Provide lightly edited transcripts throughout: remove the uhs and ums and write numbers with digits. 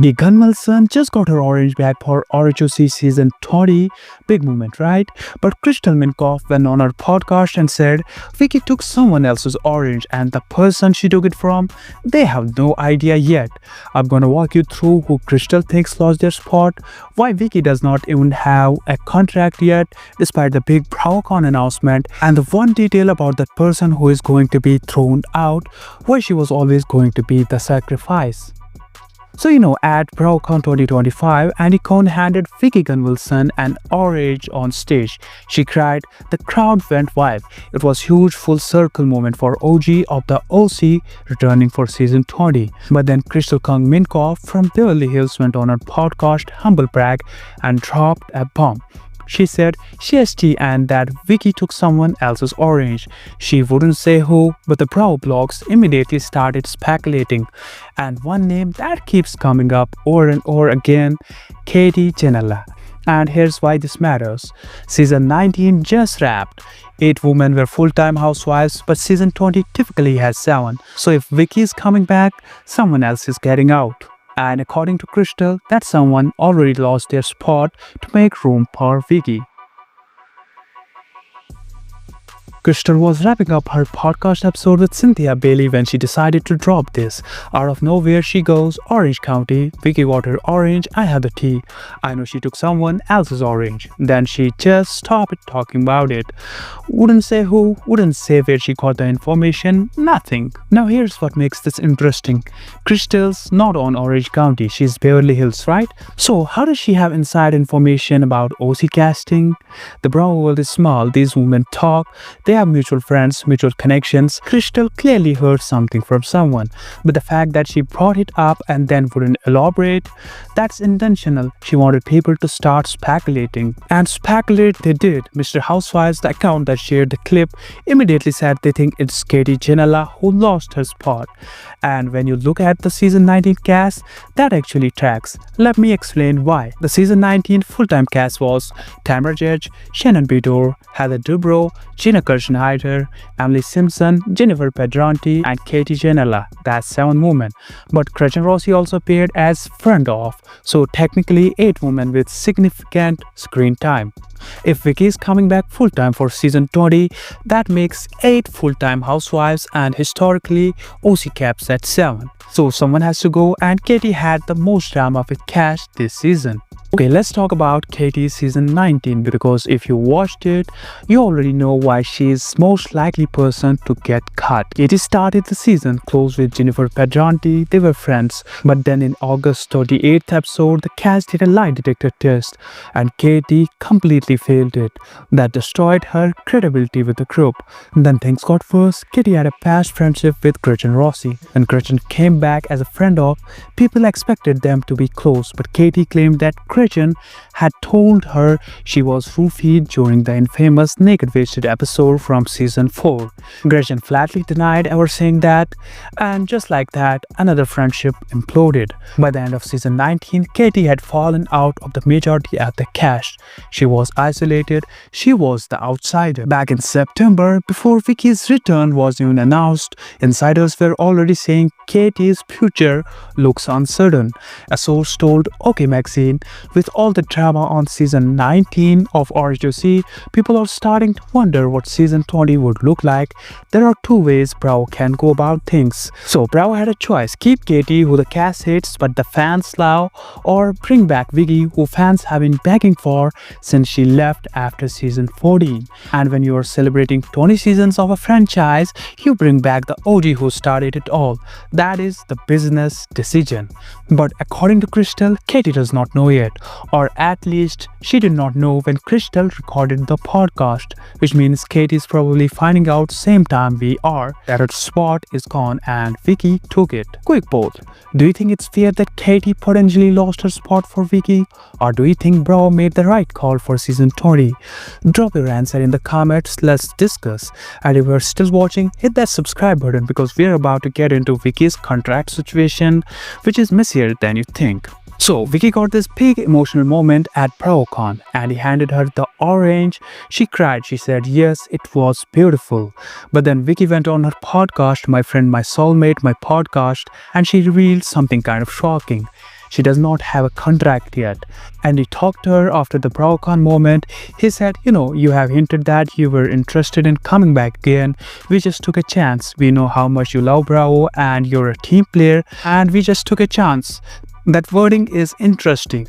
The Gunvalson just got her orange back for RHOC season 20. Big moment, right? But Crystal Minkoff went on her podcast and said Vicki took someone else's orange and the person she took it from, they have no idea yet. I'm gonna walk you through who Crystal thinks lost their spot, why Vicki does not even have a contract yet despite the big BravoCon announcement, and the one detail about that person who is going to be thrown out, why she was always going to be the sacrifice. So at BravoCon 2025, Andy Cohen handed Vicki Gunvalson an orange on stage. She cried, the crowd went wild. It was huge full circle moment for OG of the OC returning for season 20. But then Crystal Kung Minkoff from Beverly Hills went on her podcast Humble Brag and dropped a bomb. She said CST and that Vicki took someone else's orange. She wouldn't say who, but the Bravo blogs immediately started speculating. And one name that keeps coming up over and over again, Katie Janela. And here's why this matters. Season 19 just wrapped. 8 women were full-time housewives, but season 20 typically has 7. So if Vicki is coming back, someone else is getting out. And according to Crystal, that someone already lost their spot to make room for Vicki. Crystal was wrapping up her podcast episode with Cynthia Bailey when she decided to drop this. Out of nowhere she goes, Orange County, Vicki got her orange, I have the tea. I know she took someone else's orange. Then she just stopped talking about it. Wouldn't say who, wouldn't say where she got the information, nothing. Now here's what makes this interesting. Crystal's not on Orange County, she's Beverly Hills, right? So how does she have inside information about OC casting? The Bravo world is small, these women talk. They have mutual friends, mutual connections. Crystal clearly heard something from someone, but the fact that she brought it up and then wouldn't elaborate, that's intentional. She wanted people to start speculating. And speculate they did. Mr. Housewives, the account that shared the clip, immediately said they think it's Katie Janela who lost her spot. And when you look at the season 19 cast, that actually tracks. Let me explain why. The season 19 full-time cast was Tamra Judge, Shannon Beador, Heather Dubrow, Gina Kirschenheiter, Emily Simpson, Jennifer Pedranti, and Katie Janela. That's 7 women. But Gretchen Rossi also appeared as friend of, so technically 8 women with significant screen time. If Vicki is coming back full-time for season 20, that makes 8 full-time housewives and historically OC caps at 7. So someone has to go, and Katie had the most drama with Cash this season. Okay, let's talk about Katie's season 19 because if you watched it, you already know why she is most likely person to get cut. Katie started the season close with Jennifer Pedranti, they were friends, but then in August 38th episode, the cast did a lie detector test and Katie completely failed it. That destroyed her credibility with the group. Then things got worse. Katie had a past friendship with Gretchen Rossi. When Gretchen came back as a friend of, people expected them to be close, but Katie claimed that Gretchen had told her she was roofied during the infamous Naked Wasted episode from season 4. Gretchen flatly denied ever saying that, and just like that, another friendship imploded. By the end of season 19, Katie had fallen out of the majority at the cast. She was isolated, she was the outsider. Back in September, before Vicki's return was even announced, insiders were already saying Katie's future looks uncertain. A source told OK Magazine, with all the drama on season 19 of RHOC, people are starting to wonder what season 20 would look like. There are 2 ways Bravo can go about things. So Bravo had a choice: keep Katie, who the cast hates but the fans love, or bring back Vicki, who fans have been begging for since she left after season 14. And when you are celebrating 20 seasons of a franchise, you bring back the OG who started it all. That is the business decision. But according to Crystal, Katie does not know yet, or at least she did not know when Crystal recorded the podcast, which means Katie is probably finding out same time we are that her spot is gone and Vicki took it. Quick poll: do you think it's fair that Katie potentially lost her spot for Vicki, or do you think Bravo made the right call for season 20? Drop your answer in the comments, let's discuss. And if you're still watching, hit that subscribe button because we're about to get into Vicki's contract situation, which is messier than you think. So Vicki got this big emotional moment at BravoCon and he handed her the orange. She cried. She said yes, it was beautiful. But then Vicki went on her podcast, My Friend, My Soulmate, My Podcast, and she revealed something kind of shocking. She does not have a contract yet. And he talked to her after the BravoCon moment. He said, you have hinted that you were interested in coming back again. We just took a chance. We know how much you love Bravo and you're a team player, and we just took a chance. That wording is interesting.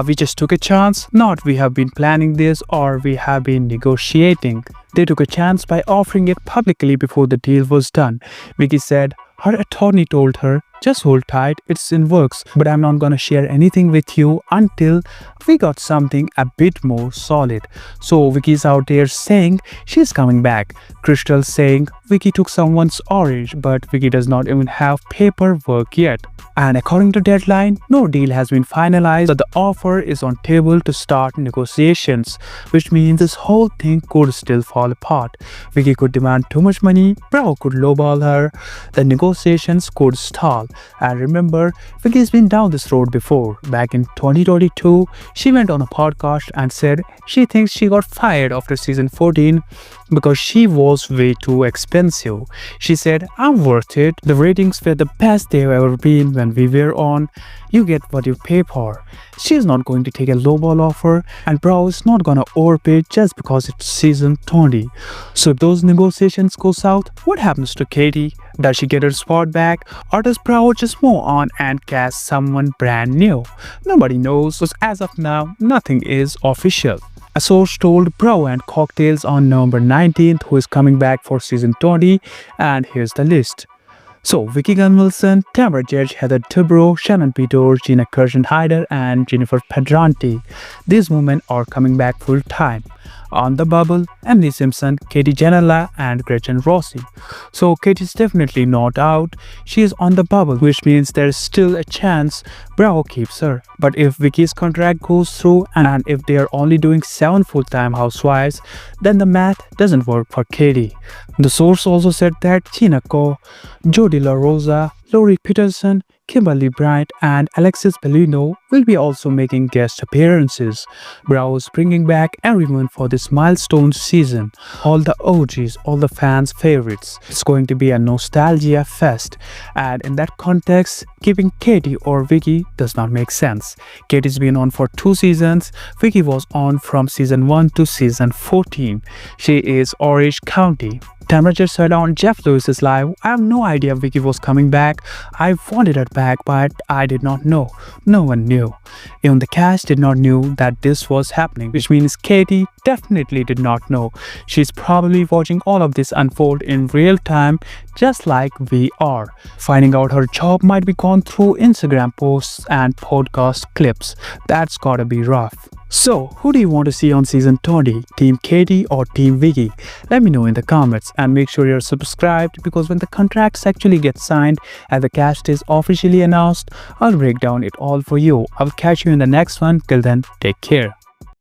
We just took a chance, not we have been planning this or we have been negotiating. They took a chance by offering it publicly before the deal was done. Vicki said her attorney told her, just hold tight, it's in works, but I'm not gonna share anything with you until we got something a bit more solid. So Vicki's out there saying she's coming back. Crystal saying Vicki took someone's orange, but Vicki does not even have paperwork yet. And according to Deadline, no deal has been finalized, but the offer is on table to start negotiations, which means this whole thing could still fall apart. Vicki could demand too much money, Bravo could lowball her, the negotiations could stall. And remember, Vicki's been down this road before. Back in 2022, she went on a podcast and said she thinks she got fired after season 14 because she was way too expensive. She said, I'm worth it. The ratings were the best they've ever been when we were on. You get what you pay for. She's not going to take a lowball offer, and Bravo is not gonna overpay just because it's season 20. So if those negotiations go south, what happens to Katie? Does she get her spot back, or does Bravo just move on and cast someone brand new? Nobody knows, because as of now, nothing is official. A source told Bravo and Cocktails on November 19th who is coming back for season 20, and here's the list. So, Vicki Gunvalson, Tamara Judge, Heather Dubrow, Shannon Beador, Gina Kirsten-Hyder, and Jennifer Pedranti. These women are coming back full time. On the bubble, Emily Simpson, Katie Janela, and Gretchen Rossi. So Katie's definitely not out. She is on the bubble, which means there's still a chance Bravo keeps her. But if Vicki's contract goes through and if they are only doing 7 full-time housewives, then the math doesn't work for Katie. The source also said that Gina Ko, Jodi La Rosa, Lori Peterson, Kimberly Bryant, and Alexis Bellino will be also making guest appearances. Bravo is bringing back everyone for this milestone season. All the OGs, all the fans' favorites. It's going to be a nostalgia fest. And in that context, keeping Katie or Vicki does not make sense. Katie's been on for 2 seasons. Vicki was on from season 1 to season 14. She is Orange County. Tamara just said on Jeff Lewis's live, I have no idea Vicki was coming back. I wanted her back, but I did not know. No one knew. Even the cast did not know that this was happening, which means Katie definitely did not know. She's probably watching all of this unfold in real time, just like we are. Finding out her job might be gone through Instagram posts and podcast clips. That's gotta be rough. So, who do you want to see on season 20? Team Katie or Team Vicki? Let me know in the comments, and make sure you're subscribed, because when the contracts actually get signed and the cast is officially announced, I'll break down it all for you. I'll catch you in the next one. Till then, take care.